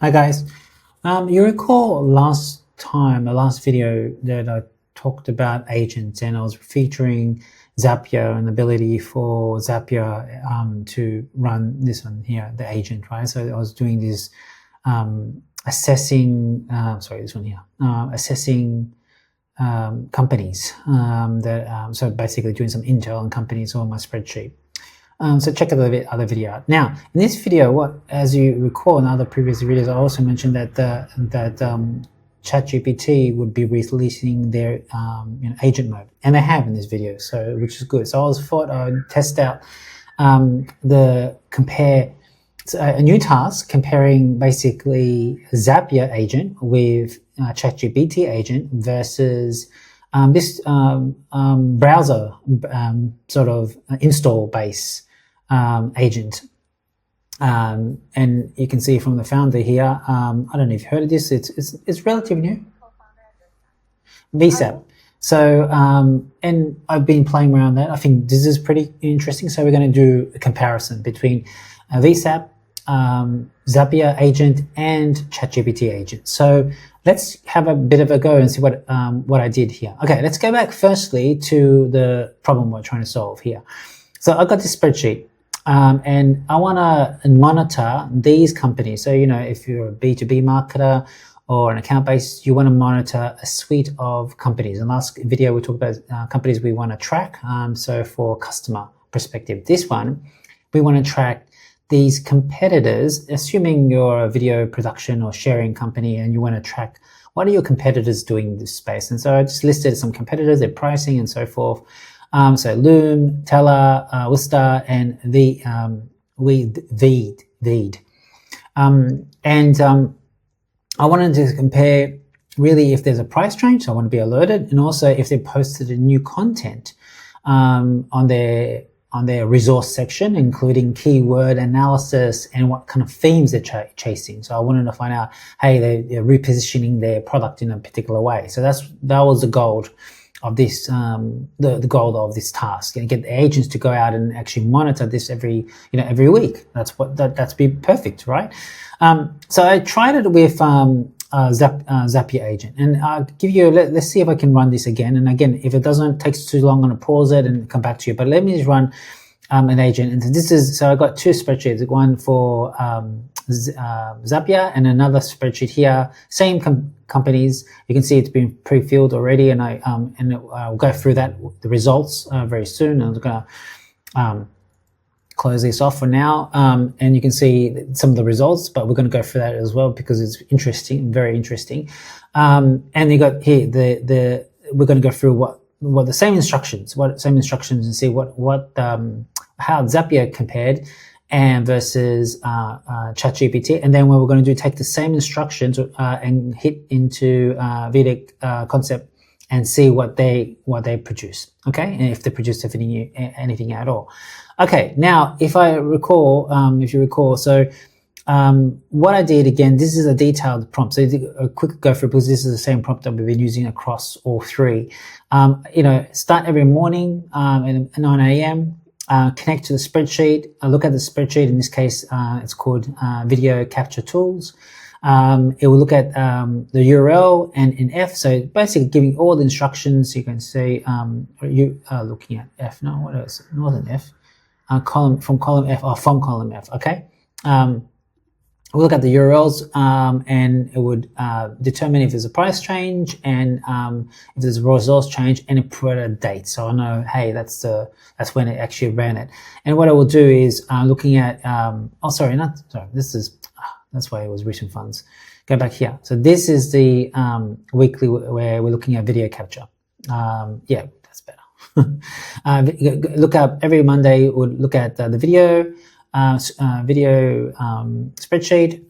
Hi guys. You recall last video that I talked about agents, and I was featuring Zapier and the ability for Zapier to run this one here, the agent, right? So I was doing this assessing, this one here, assessing companies so basically doing some intel on companies on my spreadsheet. So check out the other video out. Now, in this video, as you recall in other previous videos, I also mentioned that ChatGPT would be releasing their agent mode, and they have in this video, so which is good. So I thought I would test out a new task comparing basically Zapier agent with ChatGPT agent versus this browser sort of install base agent. And you can see from the founder here, I don't know if you've heard of this, it's relatively new. Vercept. So, and I've been playing around that. I think this is pretty interesting. So we're going to do a comparison between Vercept, Zapier agent and ChatGPT agent. So let's have a bit of a go and see what I did here. Okay, let's go back firstly to the problem we're trying to solve here. So I've got this spreadsheet. And I want to monitor these companies. So, if you're a B2B marketer or an account base, you want to monitor a suite of companies. In the last video, we talked about companies we want to track. So for customer perspective, this one, we want to track these competitors, assuming you're a video production or sharing company and you want to track what are your competitors doing in this space. And so I just listed some competitors, their pricing and so forth. So Loom, Teller, Worcester, and Veed. I wanted to compare really if there's a price change, so I want to be alerted, and also if they posted a new content on their resource section, including keyword analysis and what kind of themes they're chasing. So I wanted to find out, hey, they're repositioning their product in a particular way. So that was the goal of this, the goal of this task, and get the agents to go out and actually monitor this every week. That's be perfect, right? So I tried it with Zapier agent, and I'll give you. Let's see if I can run this again. And again, if it takes too long, I'm going to pause it and come back to you. But let me just run an agent. And so I got two spreadsheets, one for Zapier and another spreadsheet here, same companies. You can see it's been pre-filled already, and I'll go through the results very soon. I'm going to close this off for now, and you can see some of the results, but we're going to go through that as well because it's interesting, very interesting. And you got here we're going to go through what the same instructions and see how Zapier compared and versus ChatGPT, and then what we're going to do, take the same instructions and hit into Vedic Concept and see what they produce. Okay, and if they produce anything at all. Okay, now if you recall, so what I did again, this is a detailed prompt. So a quick go through, because this is the same prompt that we've been using across all three. Start every morning at 9 a.m. Connect to the spreadsheet. Look at the spreadsheet. In this case, it's called Video Capture Tools. It will look at the URL and in F. So basically giving all the instructions. You can see you are looking at F. No, what else? More than F. From column F. Okay. We'll look at the URLs and it would determine if there's a price change and if there's a resource change, and it put a date. So I know, hey, that's when it actually ran it. And what I will do is looking at that's why it was recent funds. Go back here. So this is the weekly where we're looking at video capture. Yeah, that's better. Look up every Monday. We'll look at the video spreadsheet,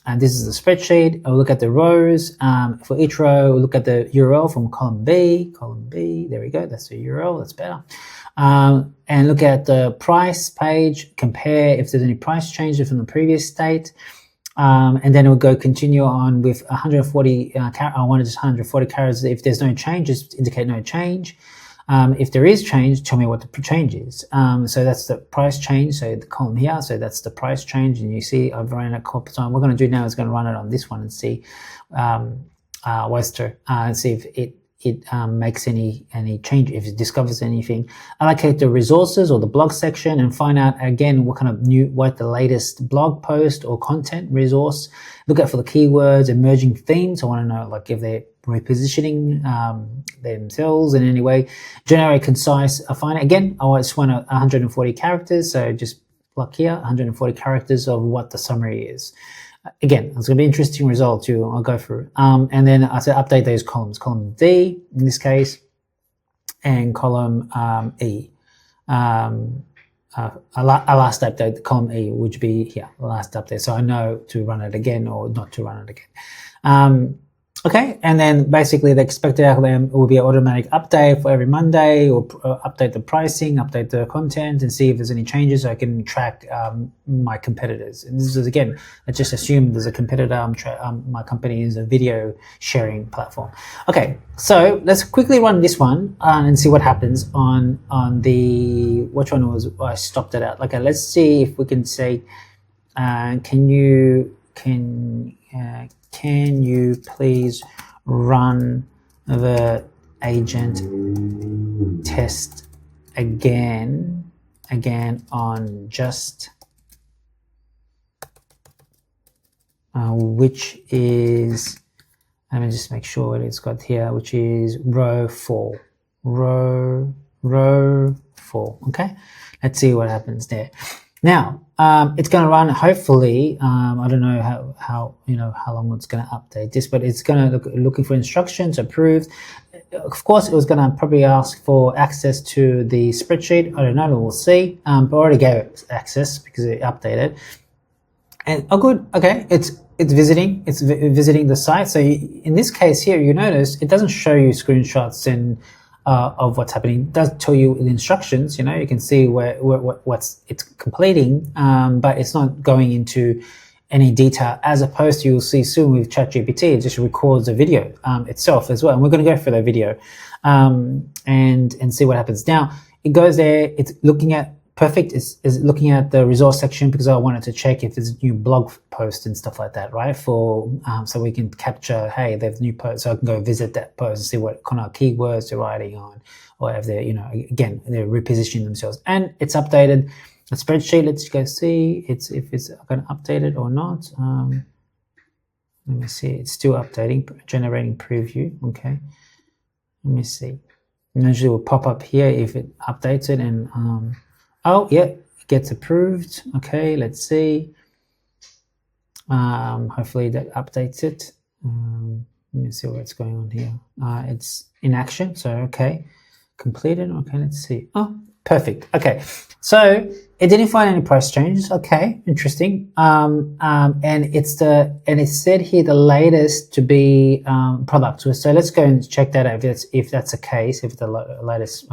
and this is the spreadsheet. I'll look at the rows. For each row, we'll look at the URL from column B. There we go. That's the URL. That's better. And look at the price page. Compare if there's any price changes from the previous state. And then it will go continue on with 140. I wanted just 140 characters. If there's no change, just indicate no change. If there is change, tell me what the change is. So that's the price change. So the column here, so that's the price change. And you see I've run it a couple times. What we're going to do now is going to run it on this one and see see if it makes any change, if it discovers anything. Allocate the resources or the blog section and find out again what the latest blog post or content resource. Look out for the keywords, emerging themes. I want to know like if they're repositioning themselves in any way. Generate concise. Find it again. I just want 140 characters. So just block here, 140 characters of what the summary is. Again, it's going to be an interesting result too. I'll go through. And then I said update those columns. Column D in this case, and column E. A last update, column E, which be here, last update. So I know to run it again or not to run it again. Okay, and then basically the expected outcome will be an automatic update for every Monday, or update the pricing, update the content, and see if there's any changes so I can track my competitors. And this is, again, let's just assume there's a competitor. My company is a video sharing platform. Okay, so let's quickly run this one and see what happens on the, which one was, I stopped it out. Okay, let's see if we can say, can you please run the agent test again on just which is, let me just make sure what it's got here, which is row 4. Okay, let's see what happens there. Now it's going to run, hopefully, I don't know how long it's going to update this, but it's going to looking for instructions, approved. Of course, it was going to probably ask for access to the spreadsheet. I don't know, we'll see. But I already gave it access because it updated. And oh, good. Okay, it's visiting the site. So in this case here, you notice it doesn't show you screenshots and of what's happening. It does tell you the instructions. You can see what's it's completing, but it's not going into any detail, as opposed to you'll see soon with ChatGPT, it just records a video itself as well. And we're going to go for the video and see what happens. Now it goes there. It's looking at perfect. Is looking at the resource section because I wanted to check if there's a new blog post and stuff like that, right? For so we can capture, hey, there's new post, so I can go visit that post and see what kind of keywords they're writing on, or if they're, again, they're repositioning themselves. And it's updated the spreadsheet. Let's go see if it's going to update it or not. Let me see. It's still updating, generating preview. Okay. Let me see. And usually it will pop up here if it updates it, and oh yeah, it gets approved. Okay, let's see. Hopefully that updates it. Let me see what's going on here. It's in action, so okay. Completed. Okay, let's see. Oh, perfect. Okay, so it didn't find any price changes. Okay, interesting. And it said here the latest to be product. So let's go and check that out if that's the case. If the latest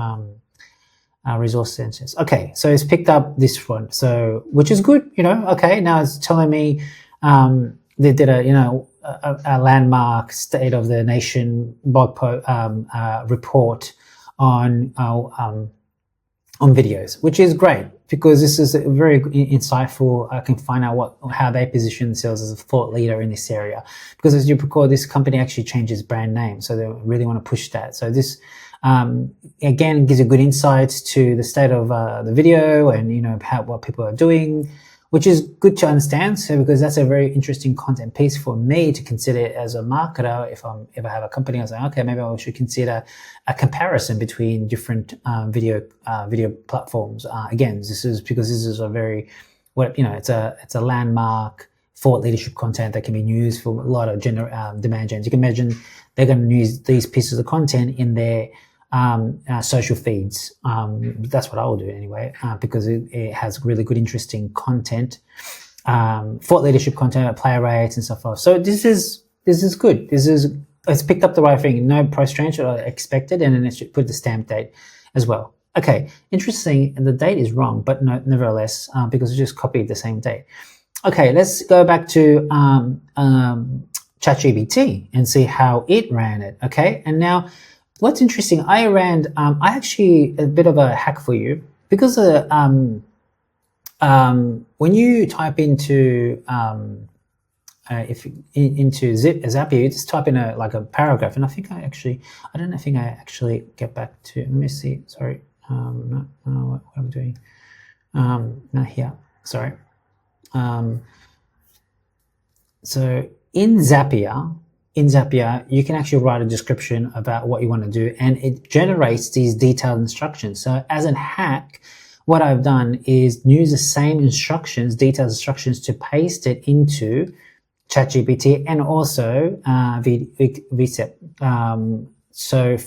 resource sensors. Okay, so it's picked up this one, so which is good. Okay, now it's telling me they did a landmark state of the nation blog report on videos, which is great because this is very insightful. I can find out how they position themselves as a thought leader in this area, because as you recall, this company actually changes brand name, so they really want to push that. So this again gives you good insights to the state of the video and what people are doing, which is good to understand. So because that's a very interesting content piece for me to consider as a marketer. If I have a company, I was like, okay, maybe I should consider a comparison between different video platforms. Again, this is because this is a very it's a landmark thought leadership content that can be used for a lot of demand gens. You can imagine they're going to use these pieces of content in their social feeds. That's what I will do anyway, because it has really good, interesting content, thought leadership content, player rates and so forth. So this is good. It's picked up the right thing. No price change that I expected, and then it should put the stamp date as well. Okay, interesting. And the date is wrong, but no, nevertheless, because it just copied the same date. Okay, let's go back to ChatGPT and see how it ran it. Okay, and now what's interesting, I actually, a bit of a hack for you, because when you type into into Zapier, you just type in a paragraph, and I think I actually get back to. Let me see. Sorry, no, what am I doing? Not here. Sorry. So in Zapier, you can actually write a description about what you want to do, and it generates these detailed instructions. So as a hack, what I've done is use the same instructions, detailed instructions, to paste it into ChatGPT and also Vercept. So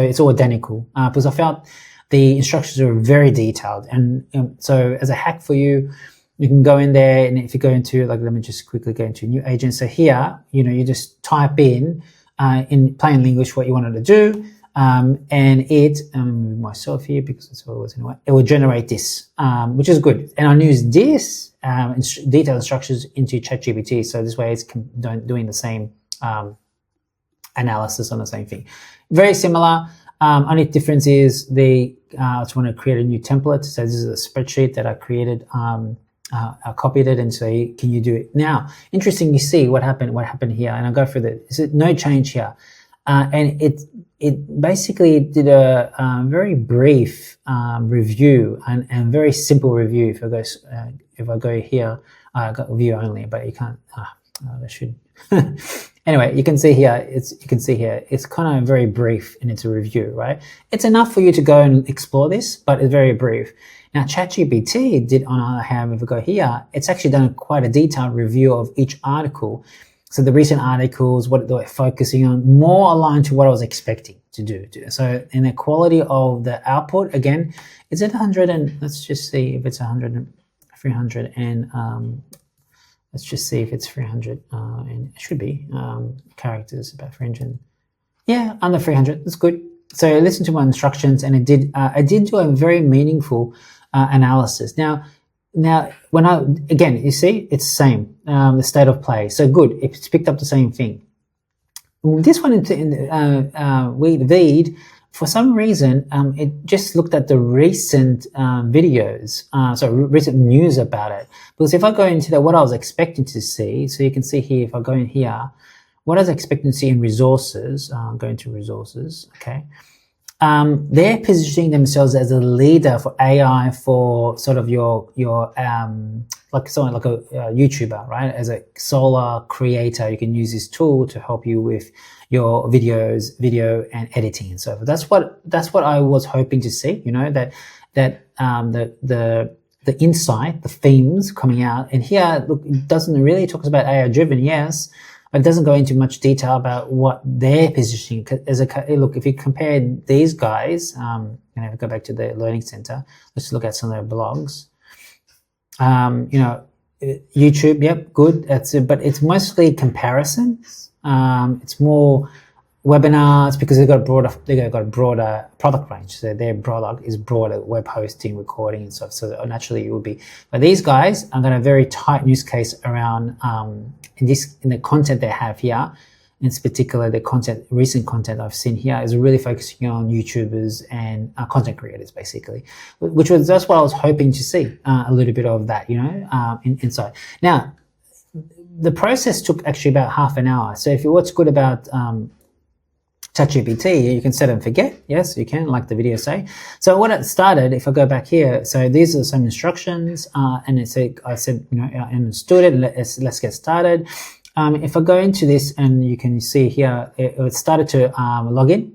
it's all identical, because I felt the instructions are very detailed. And so as a hack for you, you can go in there, and if you go into, let me just quickly go into new agent. So here, you just type in plain English what you wanted to do, and it, move myself here because it's always in the way, it will generate this, which is good. And I'll use this detailed instructions into ChatGPT, so this way it's doing the same analysis on the same thing. Very similar. Only difference is I just want to create a new template. So this is a spreadsheet that I created. I copied it and say, can you do it now? Interesting. You see what happened here, and I'll go through the no change here, and it basically did a very brief review and very simple review. If I go here, I got view only, but you can't. I should. Anyway, you can see here. It's kind of very brief in its review, right? It's enough for you to go and explore this, but it's very brief. Now, ChatGPT did, on the other hand, if we go here, it's actually done quite a detailed review of each article. So the recent articles, what they're focusing on, more aligned to what I was expecting to do. So in the quality of the output, again, is it 100 and let's just see if it's 100 and 300 and let's just see if it's 300 and it should be characters, about 300. Yeah, under 300. That's good. So I listened to my instructions, and it did do a very meaningful analysis. Now, you see, it's the same, the state of play. So good, it's picked up the same thing. This one, Veed, for some reason, it just looked at the recent videos, recent news about it. Because if I go into what I was expecting to see, so you can see here, if I go in here, what I was expecting to see in resources, go into resources, okay. They're positioning themselves as a leader for AI for sort of your like someone like a YouTuber, right? As a solo creator, you can use this tool to help you with your video and editing and so forth. That's what I was hoping to see, that the insight, the themes coming out. And here, look, it doesn't really talk about AI driven, yes, but it doesn't go into much detail about what they're positioning. Look, if you compare these guys, and if we go back to the Learning Center, let's look at some of their blogs. YouTube, yep, good. That's it, but it's mostly comparisons. It's more webinars because they've got a broader product range. So their product is broader, web hosting, recording, and stuff. So naturally, it would be. But these guys are got a very tight use case around in the content they have here. In particular, the recent content I've seen here is really focusing on YouTubers and content creators, basically, that's what I was hoping to see, a little bit of that, inside. Now, the process took actually about half an hour. So what's good about ChatGPT, you can set and forget. Yes, you can, like the video say. So what it started, if I go back here, so these are some instructions, and I said, I understood it. Let's get started. If I go into this, and you can see here, it started to log in,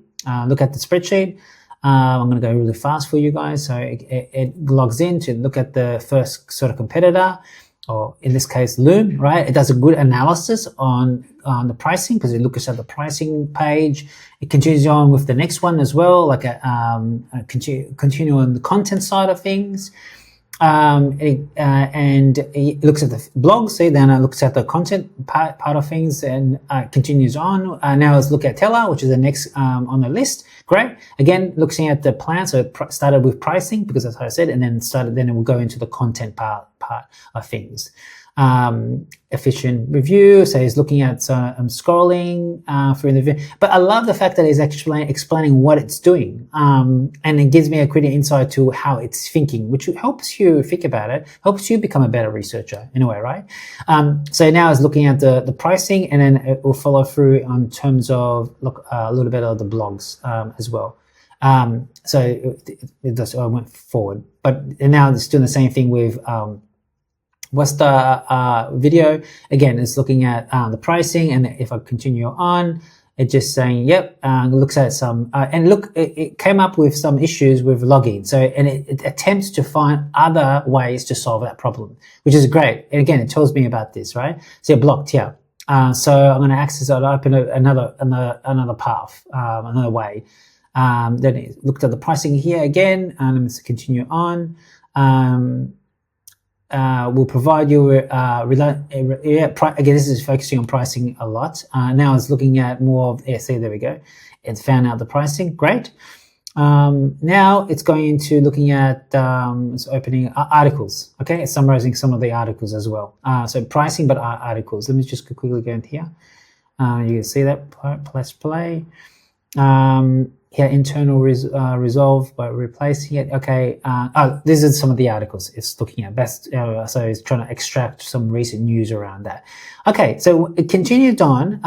look at the spreadsheet. I'm going to go really fast for you guys. So it logs in to look at the first sort of competitor, or in this case, Loom, right? It does a good analysis on the pricing because it looks at the pricing page. It continues on with the next one as well, like continue on the content side of things. And it looks at the blogs, then it looks at the content part of things, and continues on. Now let's look at Teller, which is the next on the list. Great. Again, looking at the plan. So it started with pricing because that's how I said, and then it will go into the content part of things. efficient review. So he's looking at scrolling through the video. But I love the fact that he's actually explaining what it's doing. And it gives me a greater insight to how it's thinking, which helps you think about it, helps you become a better researcher in a way, right? So now it's looking at the pricing, and then it will follow through on terms of a little bit of the blogs as well. So it just went forward. But now it's doing the same thing with what's the video. Again, it's looking at the pricing, and if I continue on, it's just saying, yep, looks at some, and look, it came up with some issues with login. So, and it attempts to find other ways to solve that problem, which is great. And again, it tells me about this, right? So you're blocked here. So I'm going to access it, open another path, another way. Then it looked at the pricing here again, and let's continue on. Will provide you again, this is focusing on pricing a lot. Now it's looking at more of, see, there we go. It's found out the pricing, great. Now it's going into looking at, it's opening articles, okay? It's summarizing some of the articles as well. So pricing, but articles. Let me just quickly go in here. You can see that, let's play. Here, internal resolve by replacing it. Okay, these are some of the articles it's looking at. Best, so it's trying to extract some recent news around that. Okay, so it continued on,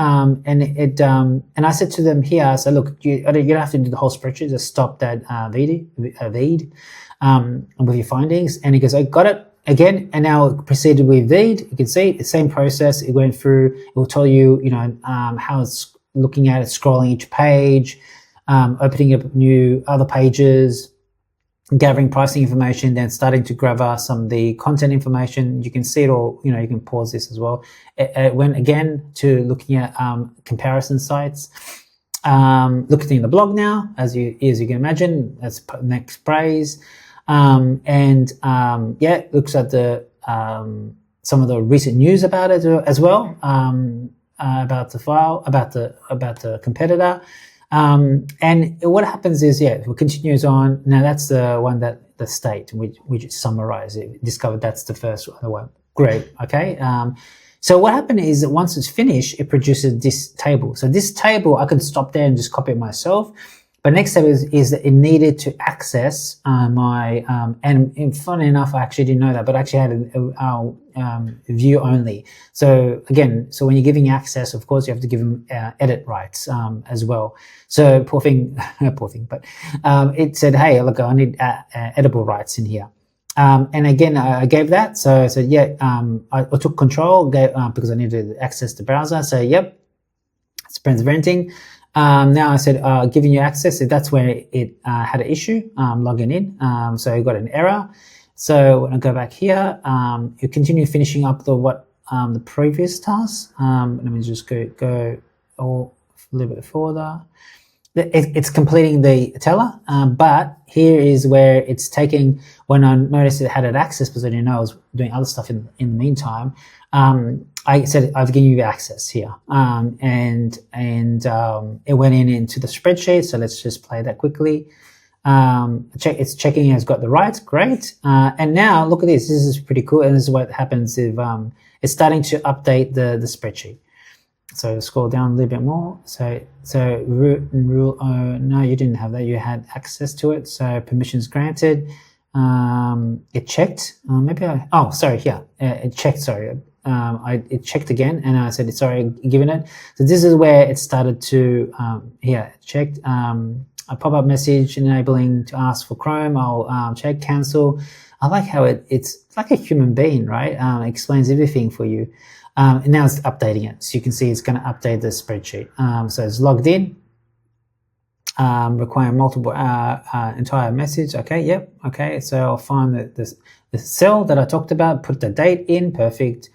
and I said to them here, so look, you don't have to do the whole spreadsheet. Just stop that read with your findings. And he goes, I got it. Again, and now it proceeded with read. You can see the same process. It went through. It will tell you, how it's looking at it, scrolling each page. Opening up new other pages, gathering pricing information, then starting to gather some of the content information. You can see it all, you can pause this as well. It went again to looking at comparison sites. Looking in the blog now, as you can imagine, that's next praise. It looks at the some of the recent news about it as well, about the file, about the competitor. And what happens is, it continues on. Now that's the one that the state, which summarized it, discovered that's the first one. Great. Okay. So what happened is that once it's finished, it produces this table. So this table, I can stop there and just copy it myself. But next step is that it needed to access my, and funny enough, I actually didn't know that, but I actually had a view only. So again, when you're giving access, of course, you have to give them edit rights as well. So poor thing, but it said, hey, look, I need editable rights in here. And again, I gave that. So I said, I took control because I needed to access the browser. So yep, it's preventing. Now I said, giving you access, if that's where it had an issue, logging in. So you got an error. So when I go back here, you continue finishing up the previous task. Let me just go a little bit further. It's completing the teller, but here is where it's taking, when I noticed it had an access because I didn't know I was doing other stuff in the meantime, I said, I've given you access here. And it went into the spreadsheet. So let's just play that quickly. It's checking it's got the rights. Great. And now look at this. This is pretty cool. And this is what happens if, it's starting to update the spreadsheet. So scroll down a little bit more. So root and rule. Oh, no, you didn't have that. You had access to it. So permissions granted. It checked. It checked. Sorry. It checked again, and I said, sorry, given it. So this is where it started to, it checked, a pop-up message enabling to ask for Chrome. I'll check, cancel. I like how it's like a human being, right? It explains everything for you. And now it's updating it. So you can see it's going to update the spreadsheet. So it's logged in, requiring multiple, entire message. Okay. Yep. Okay. So I'll find the cell that I talked about, put the date in, perfect.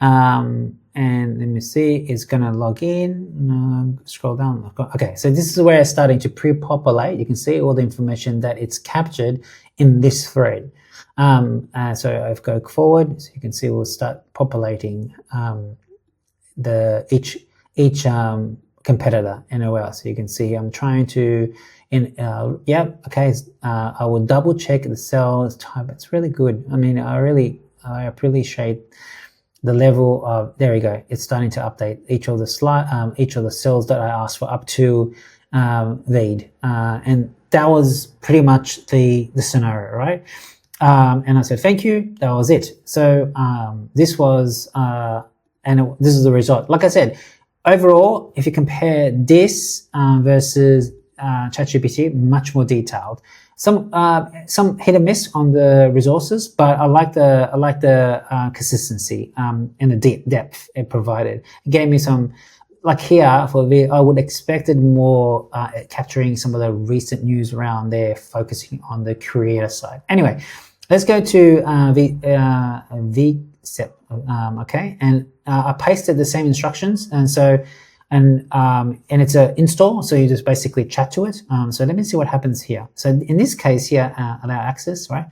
And let me see, it's going to log in, scroll down. Okay. So this is where it's starting to pre-populate. You can see all the information that it's captured in this thread. So I've go forward, so you can see we'll start populating, each competitor NOL. So you can see I'm trying to, I will double check the cell type. It's really good. I mean, I appreciate the level of, there we go. It's starting to update each of the cells that I asked for up to lead. And that was pretty much the scenario, right? And I said, thank you. That was it. So this was, this is the result. Like I said, overall, if you compare this versus ChatGPT, much more detailed. Some hit and miss on the resources, but I like the consistency and the depth it provided. It gave me some, like here I would expected more capturing some of the recent news around there, focusing on the creator side. Anyway, let's go to Vercept. Okay, and I pasted the same instructions, and so. And it's an install, so you just basically chat to it. So let me see what happens here. So in this case here, allow access, right,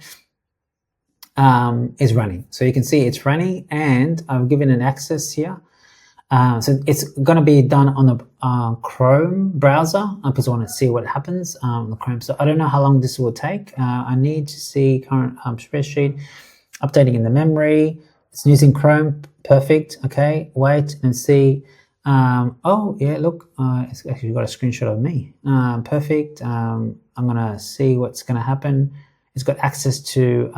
is running. So you can see it's running, and I've given an access here. So it's going to be done on the Chrome browser because I want to see what happens on the Chrome. So I don't know how long this will take. I need to see current spreadsheet updating in the memory. It's using Chrome. Perfect. Okay, wait and see. Oh yeah, look, it's actually got a screenshot of me. Perfect. I'm gonna see what's gonna happen. It's got access to,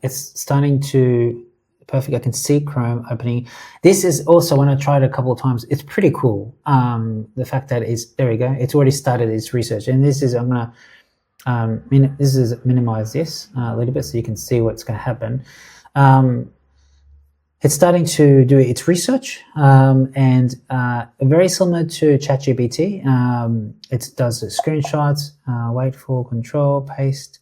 it's starting to, perfect. I can see Chrome opening. This is also, when I tried it a couple of times, it's pretty cool. The fact that it's, there we go. It's already started its research, and this is, I'm gonna, minimize this a little bit so you can see what's gonna happen. It's starting to do its research, and very similar to ChatGPT. It does the screenshots, wait for control, paste.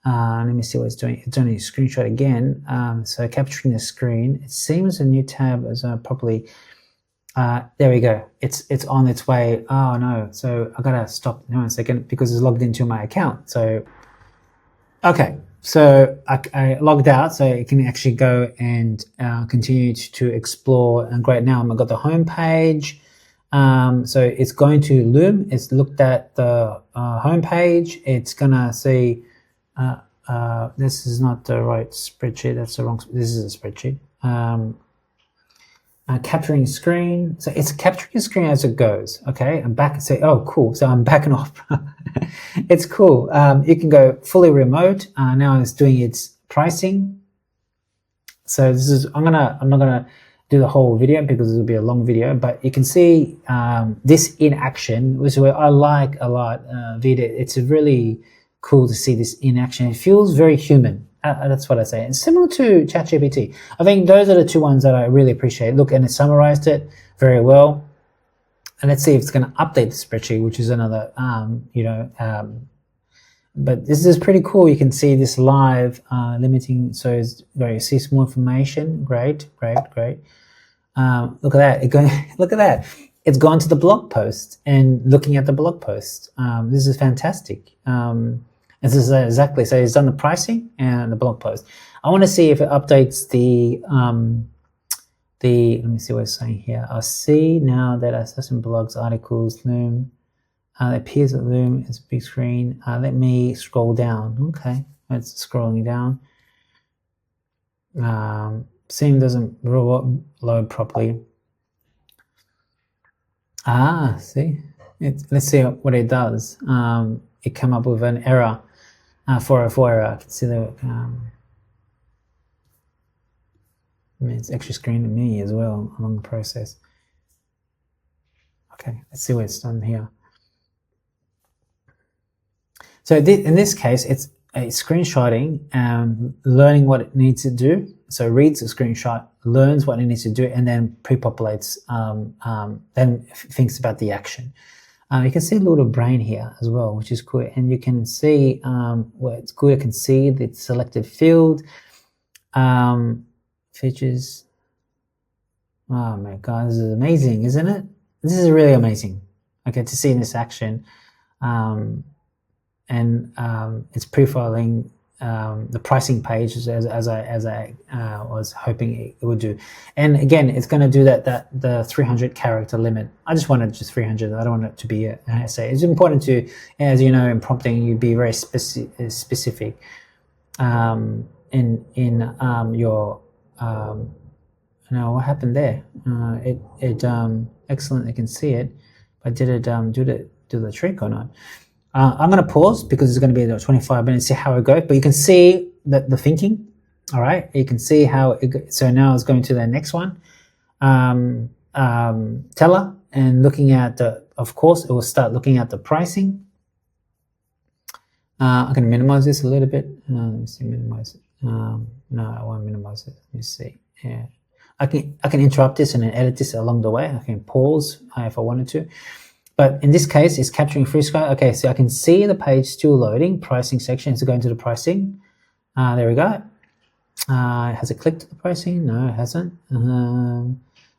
Let me see what it's doing. It's doing a screenshot again. So capturing the screen. It seems a new tab is properly. There we go. It's on its way. Oh no! So I gotta stop now a second because it's logged into my account. So okay. So I logged out, so it can actually go and continue to explore. And great, now I've got the home page. So it's going to Loom. It's looked at the home page. It's gonna see this is not the right spreadsheet. That's the wrong. This is a spreadsheet. Capturing screen. So it's capturing screen as it goes. Okay, I'm back and say, oh, cool. So I'm backing off. It's cool. You can go fully remote. Now it's doing its pricing. So this is, I'm not gonna do the whole video because it will be a long video, but you can see this in action, which is what I like a lot. Video. It's really cool to see this in action. It feels very human. That's what I say. And similar to ChatGPT. I think those are the two ones that I really appreciate. Look, and it summarized it very well. And let's see if it's going to update the spreadsheet, which is another, but this is pretty cool. You can see this live limiting. So it's where you see some more information. Great. Look at that. Look at that. It's gone to the blog post and looking at the blog post. This is fantastic. This is exactly, so it's done the pricing and the blog post. I want to see if it updates the let me see what it's saying here. I see now that assessment blogs, articles, Loom, it appears that Loom is big screen. Let me scroll down. Okay, it's scrolling down. Seeing doesn't load properly. See, let's see what it does. It came up with an error. 404 error. I can see the it's actually screening me as well along the process. Okay, let's see what it's done here. So in this case, it's a screenshotting and learning what it needs to do. So it reads the screenshot, learns what it needs to do, and then pre-populates, then thinks about the action. You can see a little brain here as well, which is cool. And you can see where it's good. You can see the selected field, features. Oh my God, this is amazing, isn't it? This is really amazing. Okay, to see in this action. It's profiling the pricing page as I was hoping it would do. And again, it's going to do the 300 character limit. I just wanted just 300. I don't want it to be an essay. It's important to, as you know, in prompting, you be very specific in your now what happened there? Excellent. I can see it, but did it do the trick or not? I'm going to pause because it's going to be 25 minutes. See how it goes. But you can see the thinking. All right, you can see how it. So now it's going to the next one. Teller, and looking at of course, it will start looking at the pricing. I can minimize this a little bit. Let me see, minimize it. No, I won't minimize it. Let me see. Yeah, I can interrupt this and then edit this along the way. I can pause if I wanted to. But in this case, it's capturing free sky. Okay, so I can see the page still loading. Pricing section. It's going to the pricing. There we go. Has it clicked the pricing? No, it hasn't.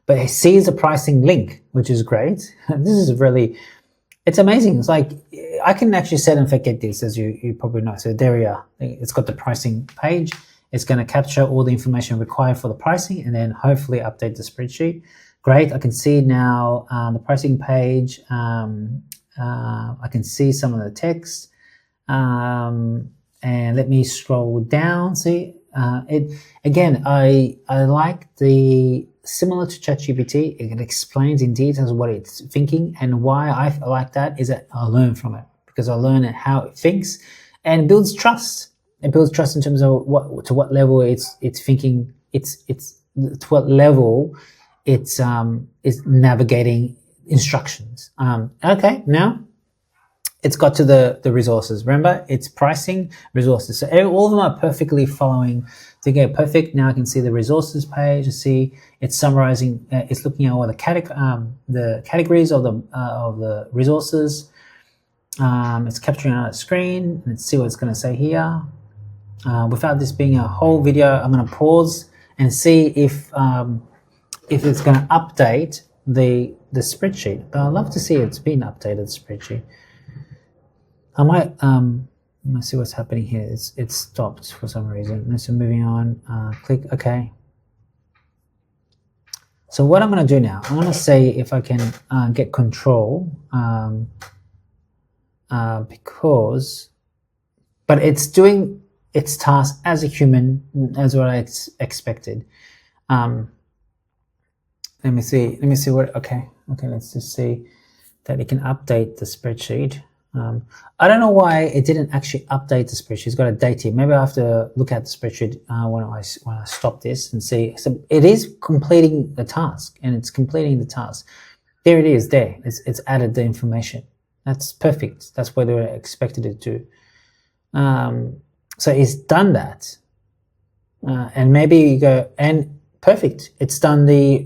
But it sees the pricing link, which is great. This is really, it's amazing. It's like, I can actually set and forget this, as you probably know. So there we are. It's got the pricing page. It's going to capture all the information required for the pricing and then hopefully update the spreadsheet. Great. I can see now the pricing page. I can see some of the text. And let me scroll down. See, again, I like the, similar to ChatGPT, it explains in details what it's thinking, and why I like that is that I learn from it, because I learn how it thinks and it builds trust. It builds trust in terms of what level it's thinking, to what level it's is navigating instructions. Okay, now it's got to the resources. Remember, it's pricing, resources. So all of them are perfectly following together. Perfect. Now I can see the resources page. I see it's summarizing. It's looking at all the categories of the resources. It's capturing on the screen. Let's see what it's going to say here. Without this being a whole video, I'm going to pause and see if it's going to update the spreadsheet. But I'd love to see it's been updated spreadsheet. I might let's see what's happening here. It's stopped for some reason. So moving on, click OK. So what I'm going to do now, I'm going to say if I can get control, because, but it's doing its task as a human, as what I expected. Let me see what, okay, let's just see that it can update the spreadsheet. I don't know why it didn't actually update the spreadsheet. It's got a date here. Maybe I have to look at the spreadsheet when I stop this and see. So it is completing the task, and it's completing the task. There it is. There, it's added the information. That's perfect. That's what they expected it to. So it's done that, and maybe you go and perfect. It's done the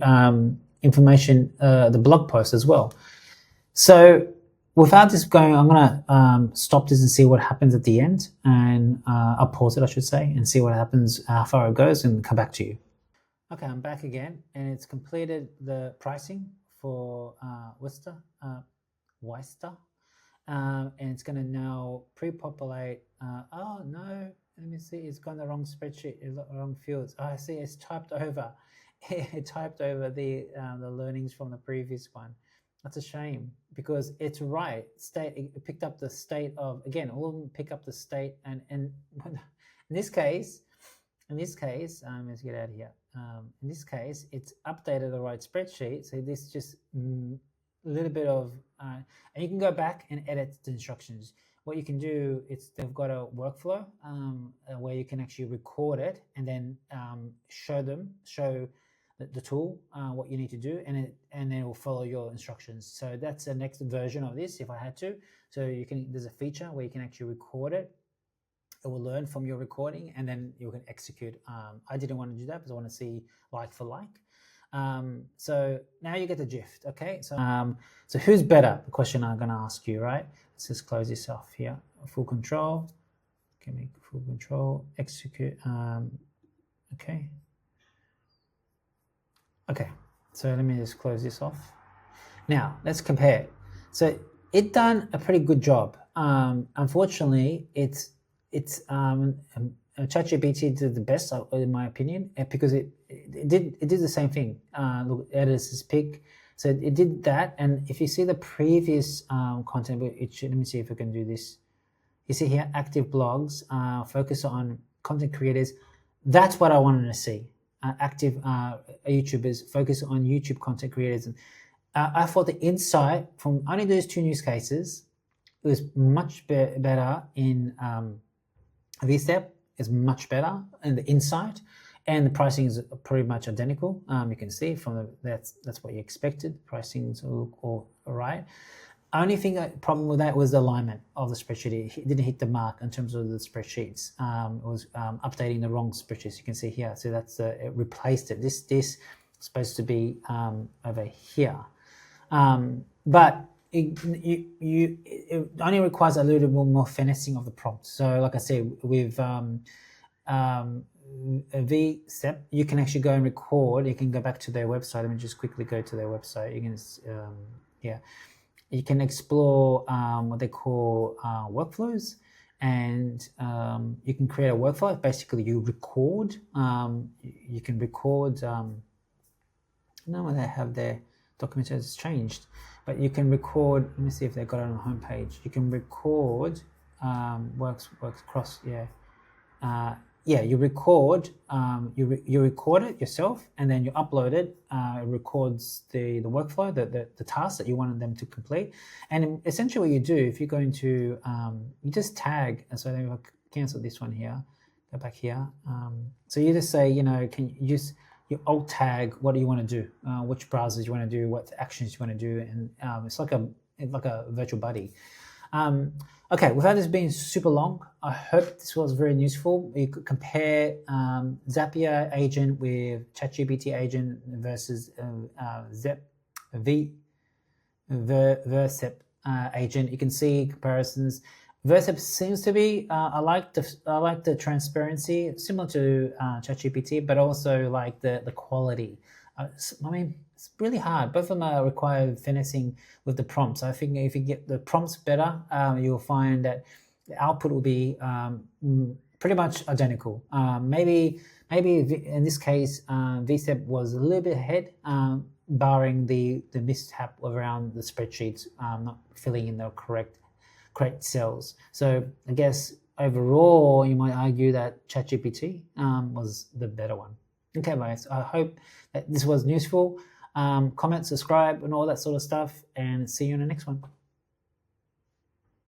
information, the blog post as well. So without this going, I'm going to stop this and see what happens at the end, and I'll pause it, I should say, and see what happens, how far it goes, and come back to you. Okay, I'm back again, and it's completed the pricing for Worcester, and it's going to now pre-populate. Oh no, let me see, it's gone the wrong spreadsheet, it's the wrong fields. Oh, I see, it's typed over. It typed over the learnings from the previous one. That's a shame, because it's right. It picked up the state of, again, all of them pick up the state, and in this case, let's get out of here. In this case, it's updated the right spreadsheet. So this is just a little bit of, and you can go back and edit the instructions. What you can do is they've got a workflow where you can actually record it and then show the tool what you need to do, and then it will follow your instructions. So that's the next version of this if I had to. So you can, there's a feature where you can actually record it. It will learn from your recording, and then you can execute. I didn't want to do that because I want to see like for like. So now you get the gist. Okay, so who's better? The question I'm going to ask you, right? Let's just close this off here. Full control. Give me full control. Execute. Okay. Okay, so let me just close this off. Now, let's compare. So it done a pretty good job. Unfortunately, ChatGPT did the best, in my opinion, because it did the same thing. Look, editors pick. So it did that, and if you see the previous content, let me see if I can do this. You see here, active blogs, focus on content creators. That's what I wanted to see. active YouTubers, focus on YouTube content creators. And I thought the insight from only those two use cases was much better in Vercept. Is much better in the insight, and the pricing is pretty much identical. You can see from that's what you expected. Pricing is all right. Only problem with that was the alignment of the spreadsheet. It didn't hit the mark in terms of the spreadsheets. It was updating the wrong spreadsheets. You can see here. So that's it replaced it. This is supposed to be over here, but it only requires a little bit more finessing of the prompt. So, like I said, with Vercept, you can actually go and record. You can go back to their website. Let me just quickly go to their website. You can, you can explore what they call workflows, and you can create a workflow. Basically, you record. You can record. Now what they have their document has changed, but you can record. Let me see if they got it on the home page. You can record. Works across. You record. You record it yourself, and then you upload it. It records the workflow, the task that you wanted them to complete. And essentially, what you do if you're going to you just tag. So let me cancel this one here. Go back here. So you just say, can you just you alt tag what do you want to do, which browsers you want to do, what actions you want to do, and it's like a virtual buddy. Okay, without this being super long, I hope this was very useful. You could compare Zapier agent with ChatGPT agent versus Vercept agent. You can see comparisons. Vercept seems to be I like the transparency, similar to ChatGPT, but also like the quality. It's really hard. Both of them require finessing with the prompts. I think if you get the prompts better, you'll find that the output will be pretty much identical. Maybe in this case, Vercept was a little bit ahead, barring the mishap around the spreadsheets not filling in the correct cells. So I guess overall, you might argue that ChatGPT was the better one. Okay, guys, I hope that this was useful. Comment, subscribe, and all that sort of stuff, and see you in the next one.